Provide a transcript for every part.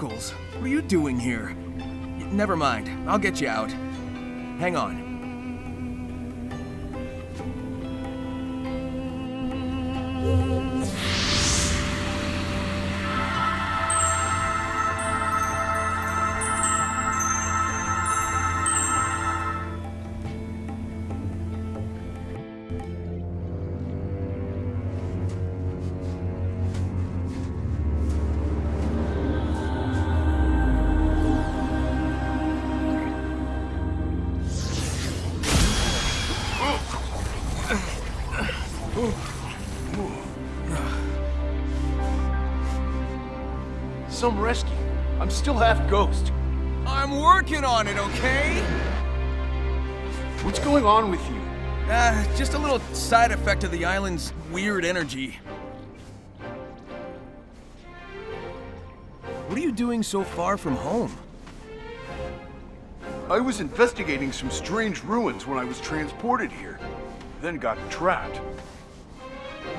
Knuckles, what are you doing here? Never mind, I'll get you out. Hang on. Some rescue. I'm still half ghost. I'm working on it, okay? What's going on with you? Just a little side effect of the island's weird energy. What are you doing so far from home? I was investigating some strange ruins when I was transported here, then got trapped.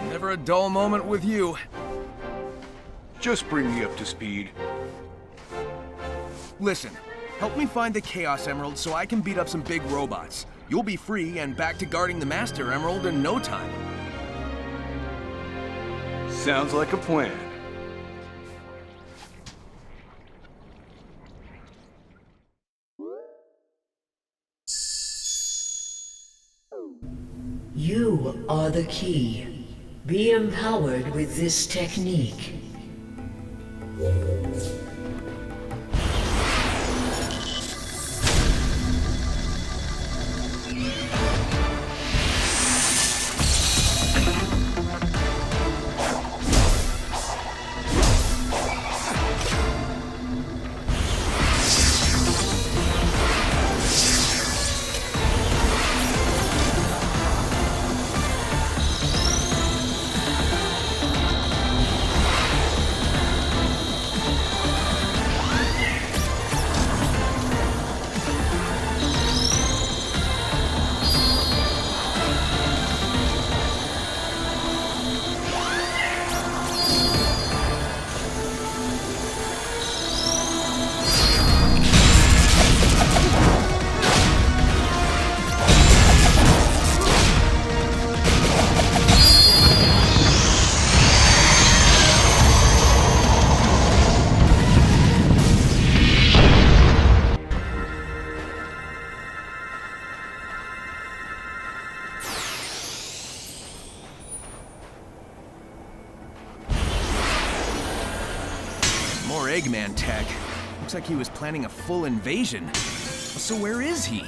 Never a dull moment with you. Just bring me up to speed. Listen, help me find the Chaos Emerald so I can beat up some big robots. You'll be free and back to guarding the Master Emerald in no time. Sounds like a plan. You are the key. Be empowered with this technique. More Eggman tech. Looks like he was planning a full invasion. So where is he?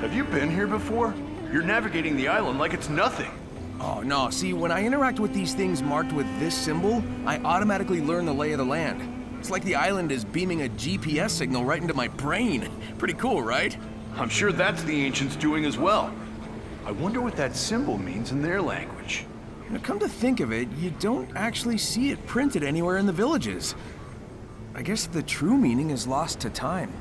Have you been here before? You're navigating the island like it's nothing. Oh, no. See, when I interact with these things marked with this symbol, I automatically learn the lay of the land. It's like the island is beaming a GPS signal right into my brain. Pretty cool, right? I'm sure that's the ancients doing as well. I wonder what that symbol means in their language. Now, come to think of it, you don't actually see it printed anywhere in the villages. I guess the true meaning is lost to time.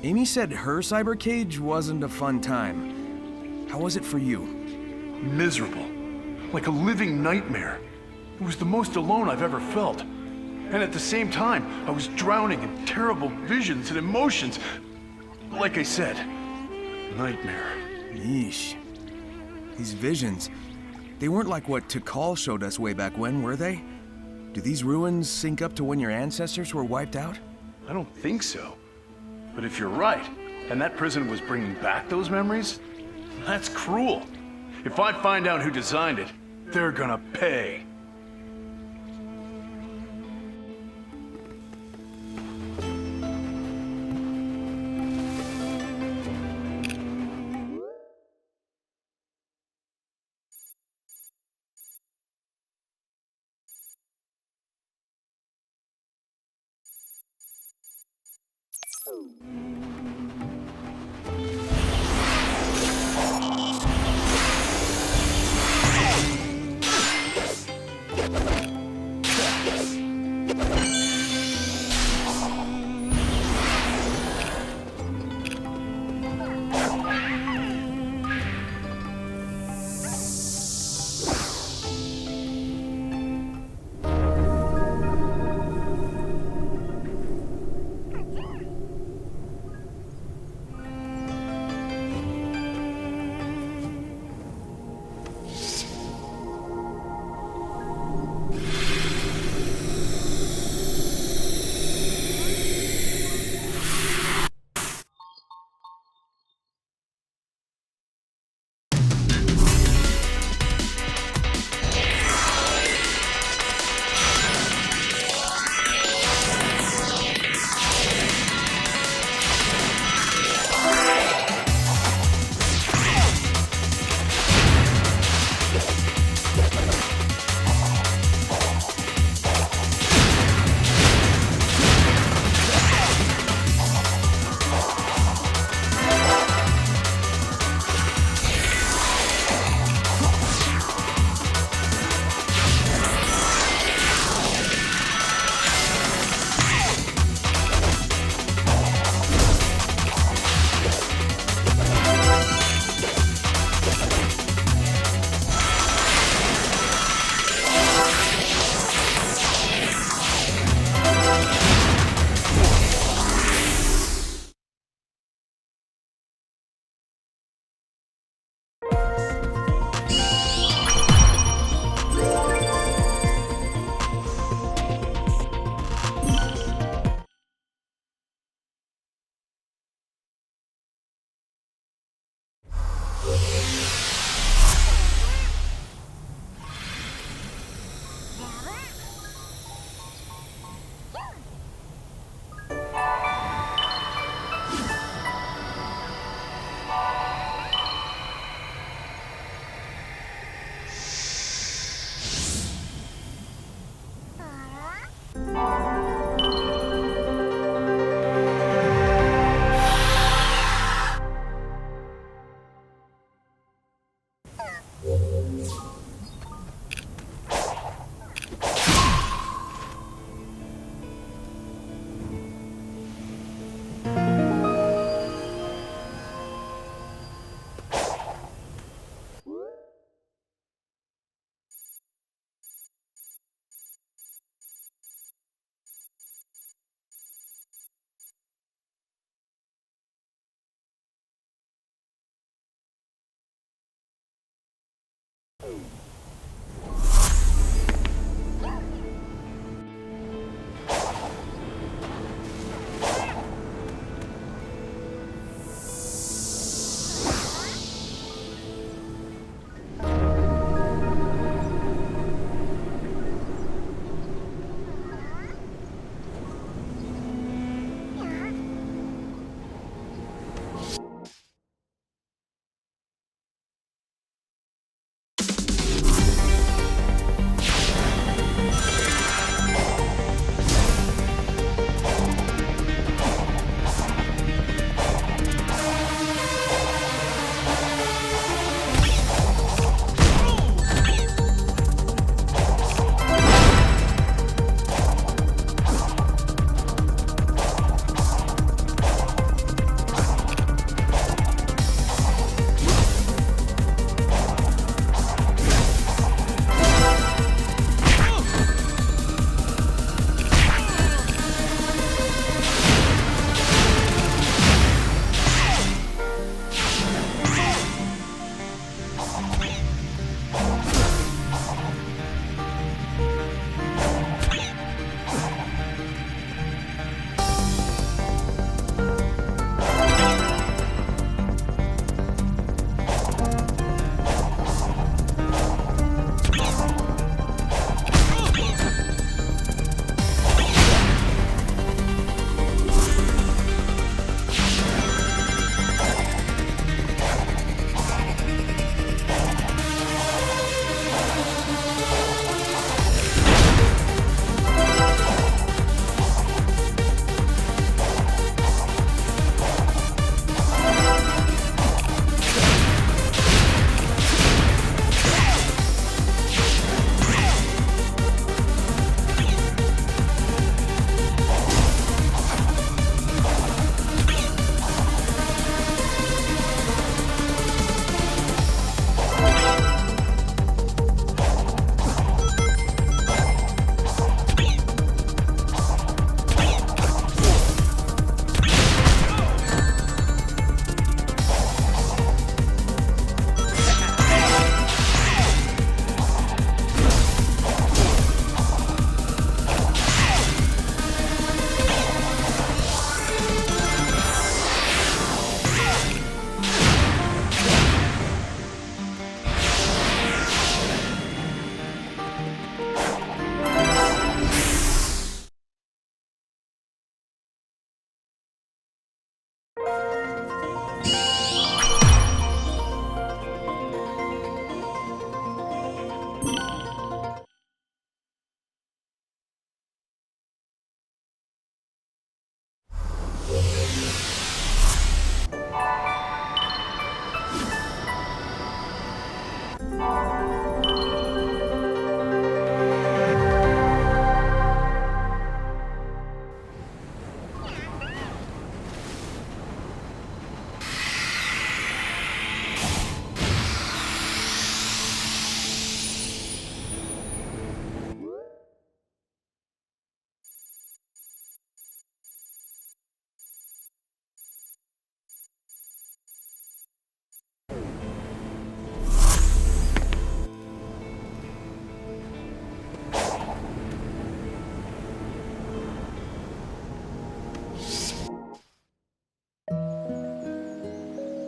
Amy said her cyber cage wasn't a fun time. How was it for you? Miserable. Like a living nightmare. It was the most alone I've ever felt. And at the same time, I was drowning in terrible visions and emotions. Like I said, nightmare. Yeesh. These visions, they weren't like what Tikal showed us way back when, were they? Do these ruins sync up to when your ancestors were wiped out? I don't think so. But if you're right, and that prison was bringing back those memories, that's cruel. If I find out who designed it, they're gonna pay.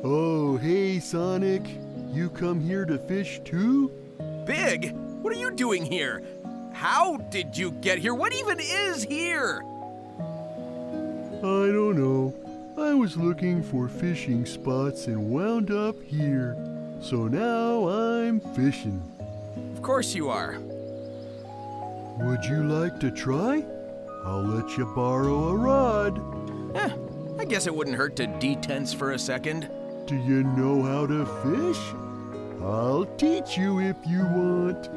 Oh, hey, Sonic. You come here to fish too? Big, what are you doing here? How did you get here? What even is here? I don't know. I was looking for fishing spots and wound up here. So now I'm fishing. Of course you are. Would you like to try? I'll let you borrow a rod. I guess it wouldn't hurt to detense for a second. Do you know how to fish? I'll teach you if you want.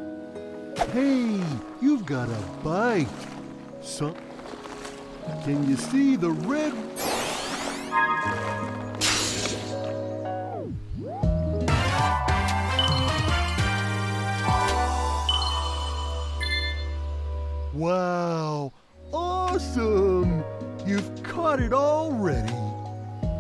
Hey, you've got a bite. Can you see the red? Wow, awesome! You've caught it already.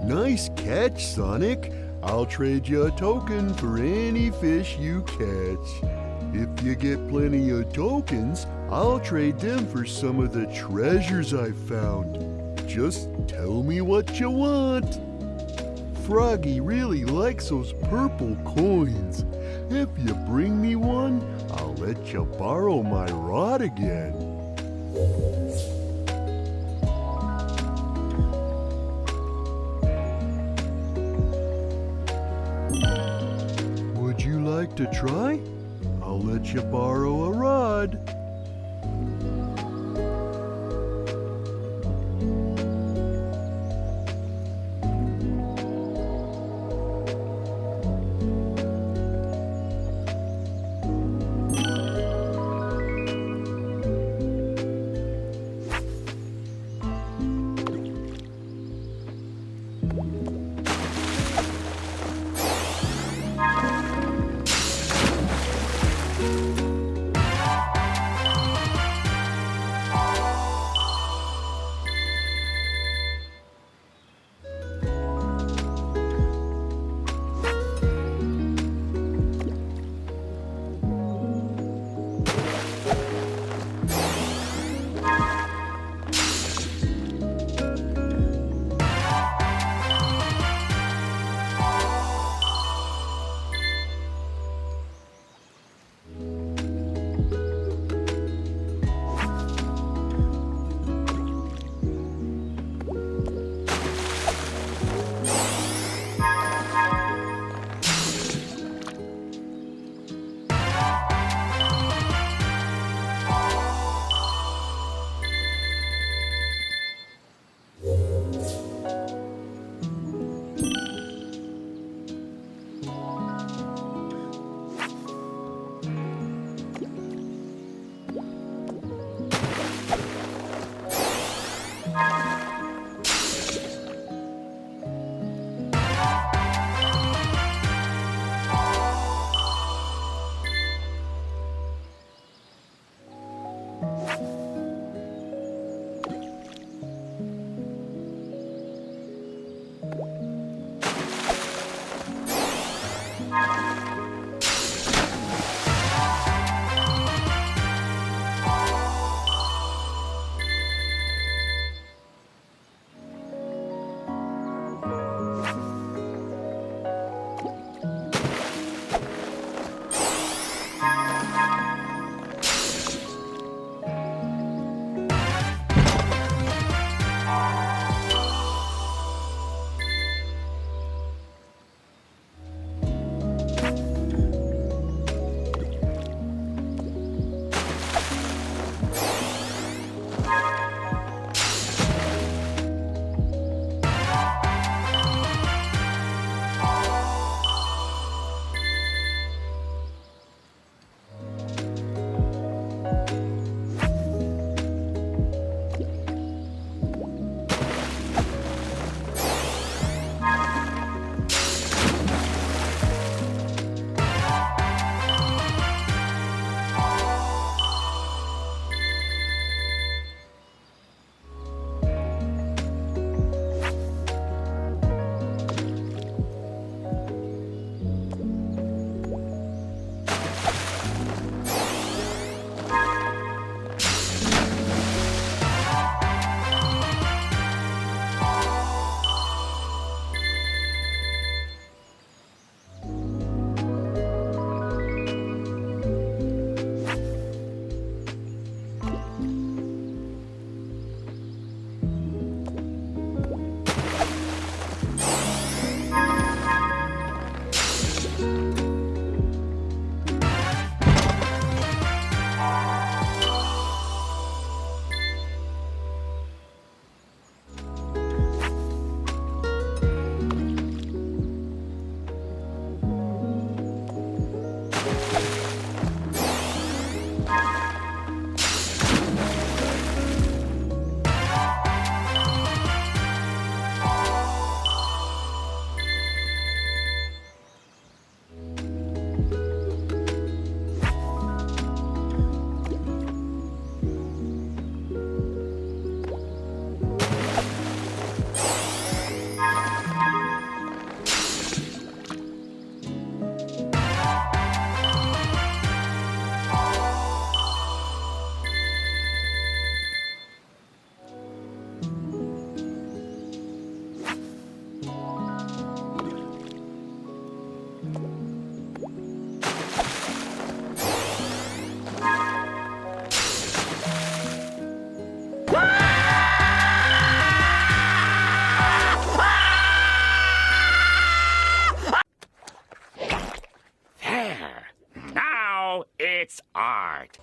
Nice catch, Sonic. I'll trade you a token for any fish you catch. If you get plenty of tokens, I'll trade them for some of the treasures I've found. Just tell me what you want. Froggy really likes those purple coins. If you bring me one, I'll let you borrow my rod again. Would you like to try? I'll let you borrow a rod. It's art.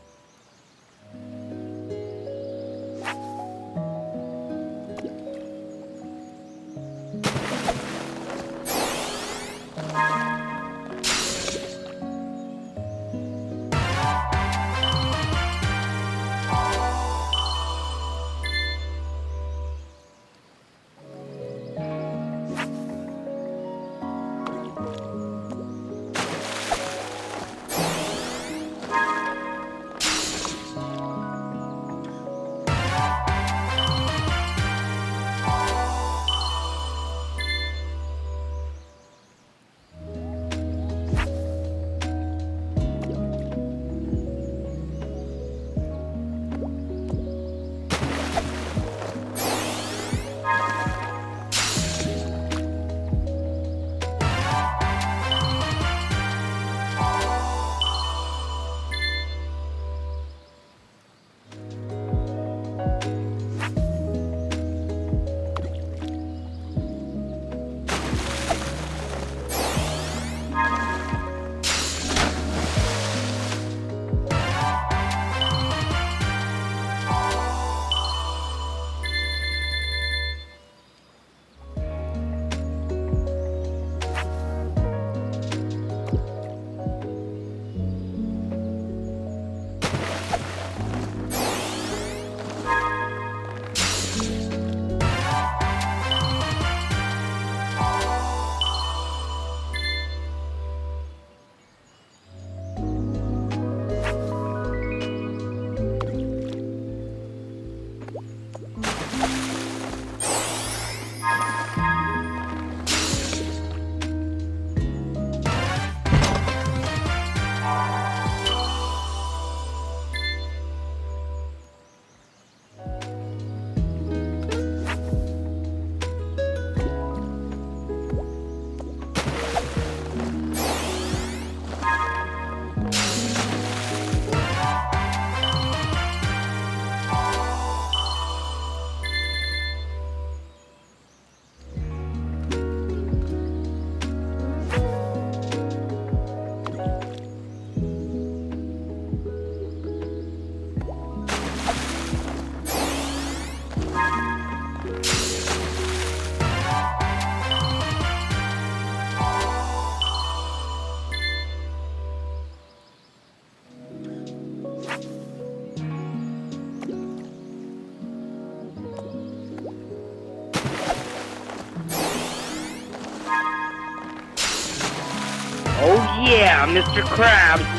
Oh yeah, Mr. Krabs.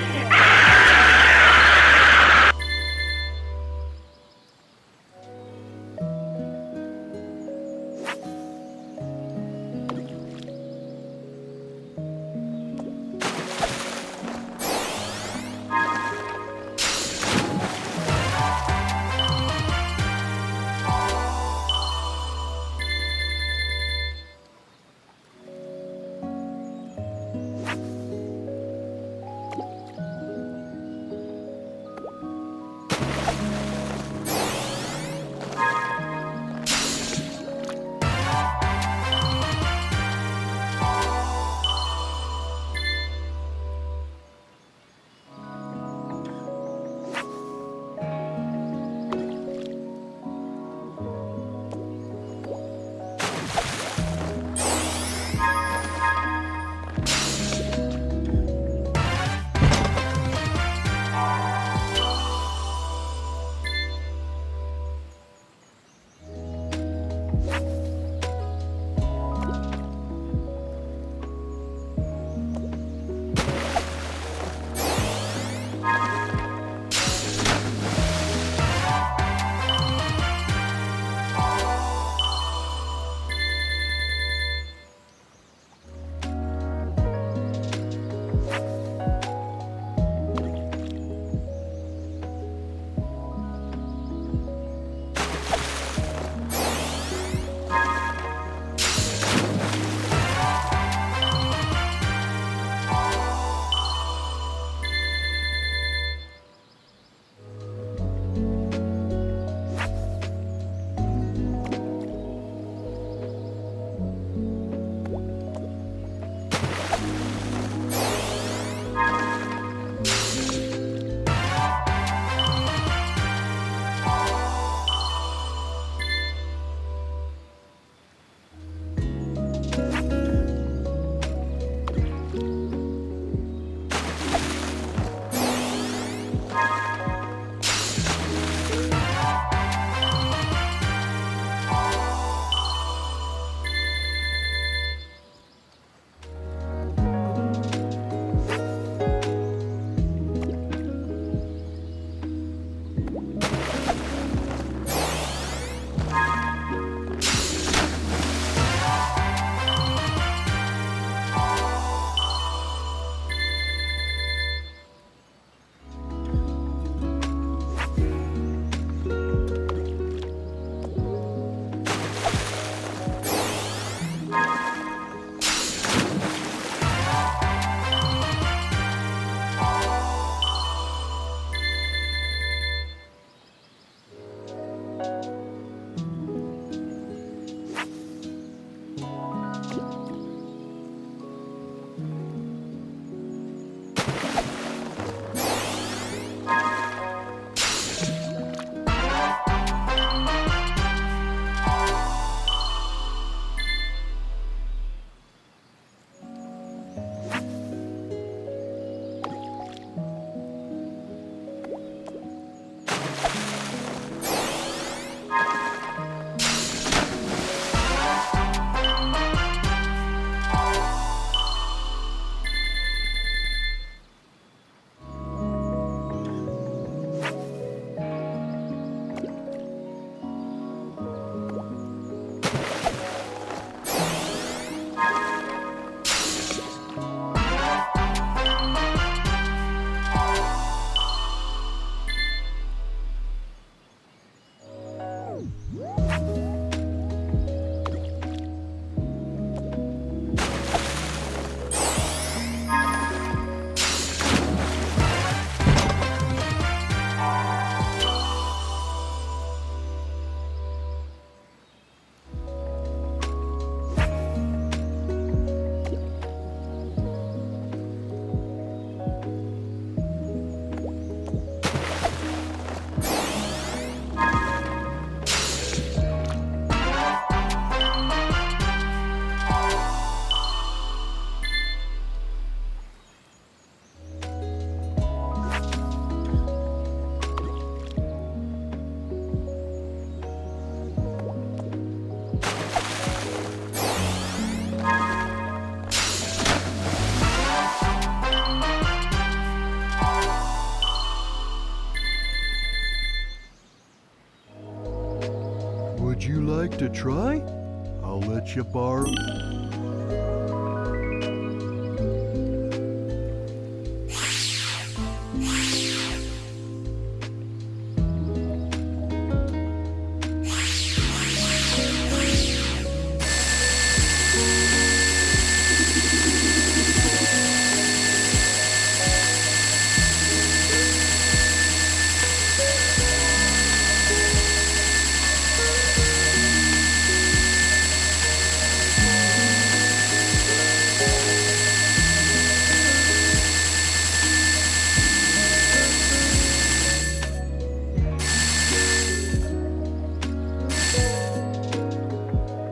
Would you like to try? I'll let you borrow.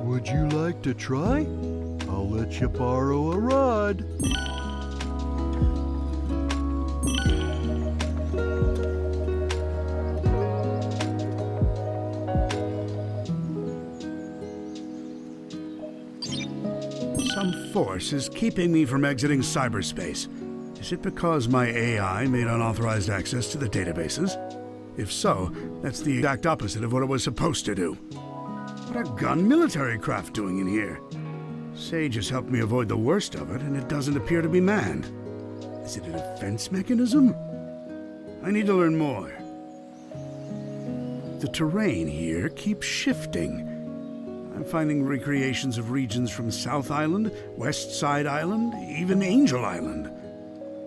Would you like to try? I'll let you borrow a rod. Some force is keeping me from exiting cyberspace. Is it because my AI made unauthorized access to the databases? If so, that's the exact opposite of what it was supposed to do. What are gun military craft doing in here? Sage has helped me avoid the worst of it, and it doesn't appear to be manned. Is it a defense mechanism? I need to learn more. The terrain here keeps shifting. I'm finding recreations of regions from South Island, West Side Island, even Angel Island.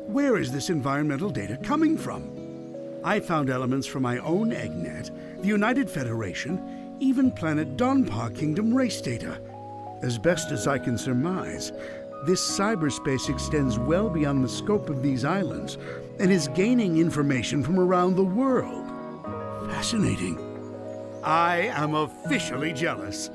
Where is this environmental data coming from? I found elements from my own EggNet, the United Federation, even planet Donpa Kingdom race data. As best as I can surmise, this cyberspace extends well beyond the scope of these islands and is gaining information from around the world. Fascinating. I am officially jealous.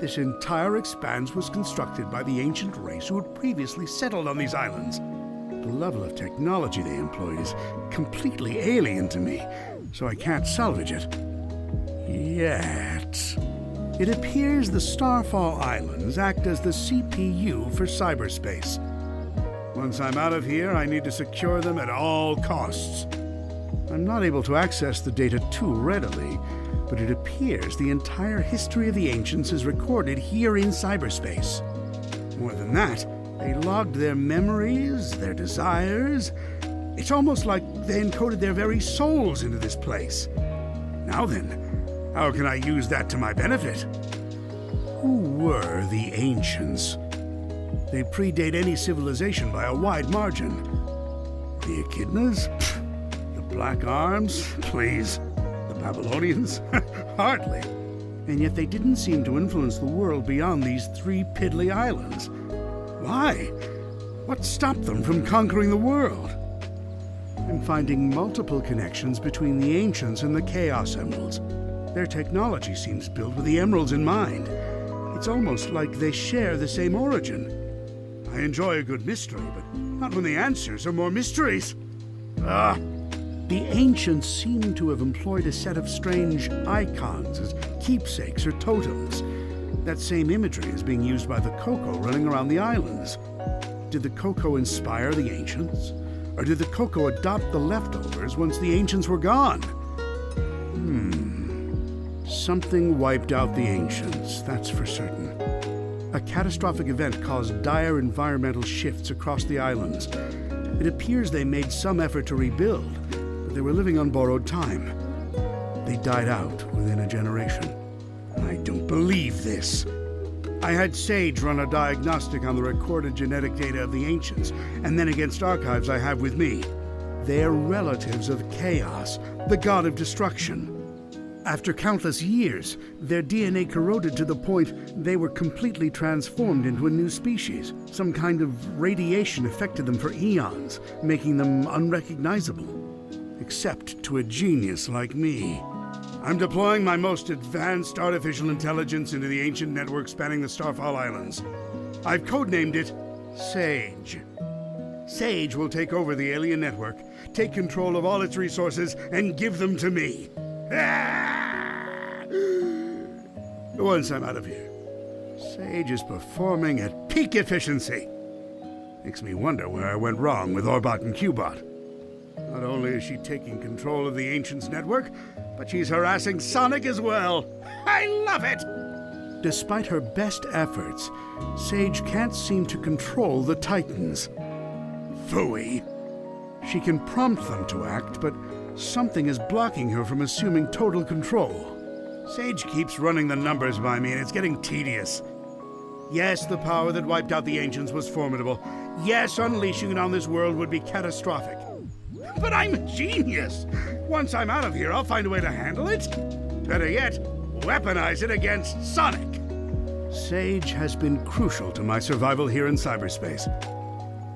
This entire expanse was constructed by the ancient race who had previously settled on these islands. The level of technology they employed is completely alien to me, so I can't salvage it. Yet. It appears the Starfall Islands act as the CPU for cyberspace. Once I'm out of here, I need to secure them at all costs. I'm not able to access the data too readily, but it appears the entire history of the Ancients is recorded here in cyberspace. More than that, they logged their memories, their desires. It's almost like they encoded their very souls into this place. Now then, how can I use that to my benefit? Who were the Ancients? They predate any civilization by a wide margin. The Echidnas? The Black Arms? Please. The Babylonians? Hardly. And yet they didn't seem to influence the world beyond these 3 piddly islands. Why? What stopped them from conquering the world? I'm finding multiple connections between the Ancients and the Chaos Emeralds. Their technology seems built with the Emeralds in mind. It's almost like they share the same origin. I enjoy a good mystery, but not when the answers are more mysteries. Ah! The Ancients seem to have employed a set of strange icons as keepsakes or totems. That same imagery is being used by the Koko running around the islands. Did the Koko inspire the Ancients? Or did the Koko adopt the leftovers once the Ancients were gone? Something wiped out the Ancients, that's for certain. A catastrophic event caused dire environmental shifts across the islands. It appears they made some effort to rebuild, but they were living on borrowed time. They died out within a generation. I don't believe this. I had Sage run a diagnostic on the recorded genetic data of the Ancients, and then against archives I have with me. They're relatives of Chaos, the god of destruction. After countless years, their DNA corroded to the point they were completely transformed into a new species. Some kind of radiation affected them for eons, making them unrecognizable. Except to a genius like me. I'm deploying my most advanced artificial intelligence into the ancient network spanning the Starfall Islands. I've codenamed it Sage. Sage will take over the alien network, take control of all its resources, and give them to me. Once I'm out of here, Sage is performing at peak efficiency. Makes me wonder where I went wrong with Orbot and Cubot. Not only is she taking control of the Ancients network, but she's harassing Sonic as well. I love it! Despite her best efforts, Sage can't seem to control the Titans. Phooey. She can prompt them to act, but something is blocking her from assuming total control. Sage keeps running the numbers by me, and it's getting tedious. Yes, the power that wiped out the Ancients was formidable. Yes, unleashing it on this world would be catastrophic. But I'm a genius! Once I'm out of here, I'll find a way to handle it. Better yet, weaponize it against Sonic. Sage has been crucial to my survival here in cyberspace.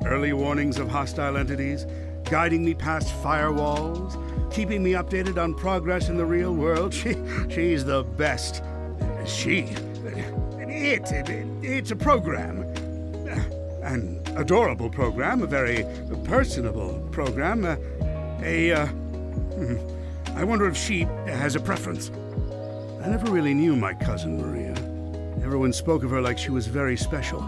Early warnings of hostile entities, guiding me past firewalls, keeping me updated on progress in the real world. She's the best. It's a program. An adorable program, a very personable program. I wonder if she has a preference. I never really knew my cousin Maria. Everyone spoke of her like she was very special.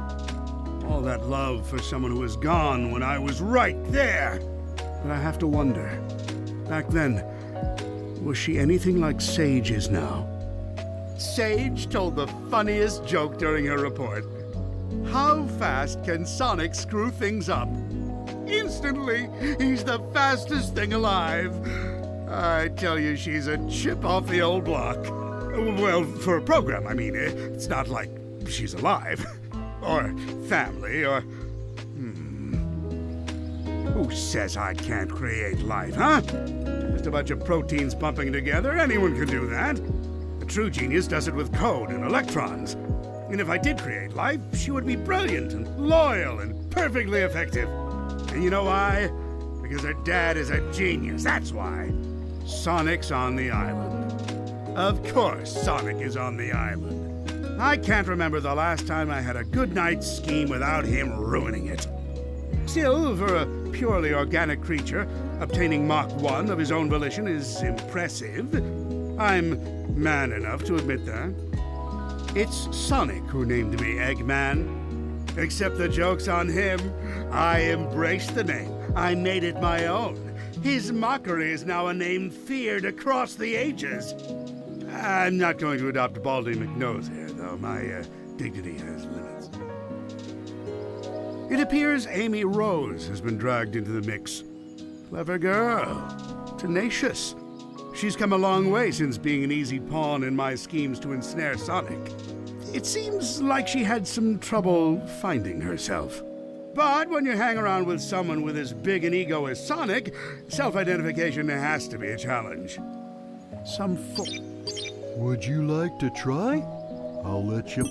All that love for someone who was gone when I was right there. But I have to wonder, back then, was she anything like Sage is now? Sage told the funniest joke during her report. How fast can Sonic screw things up? Instantly, he's the fastest thing alive. I tell you, she's a chip off the old block. Well, for a program, I mean. It's not like she's alive. Or family, or... Who says I can't create life, huh? Just a bunch of proteins pumping together. Anyone can do that. A true genius does it with code and electrons. And if I did create life, she would be brilliant and loyal and perfectly effective. And you know why? Because her dad is a genius, that's why. Sonic's on the island. Of course Sonic is on the island. I can't remember the last time I had a good night's scheme without him ruining it. Still, for a purely organic creature, obtaining Mach 1 of his own volition is impressive. I'm man enough to admit that. It's Sonic who named me Eggman. Except the joke's on him. I embraced the name. I made it my own. His mockery is now a name feared across the ages. I'm not going to adopt Baldy McNose here, though. My dignity has limits. It appears Amy Rose has been dragged into the mix. Clever girl. Tenacious. She's come a long way since being an easy pawn in my schemes to ensnare Sonic. It seems like she had some trouble finding herself. But when you hang around with someone with as big an ego as Sonic, self-identification has to be a challenge. Would you like to try? I'll let you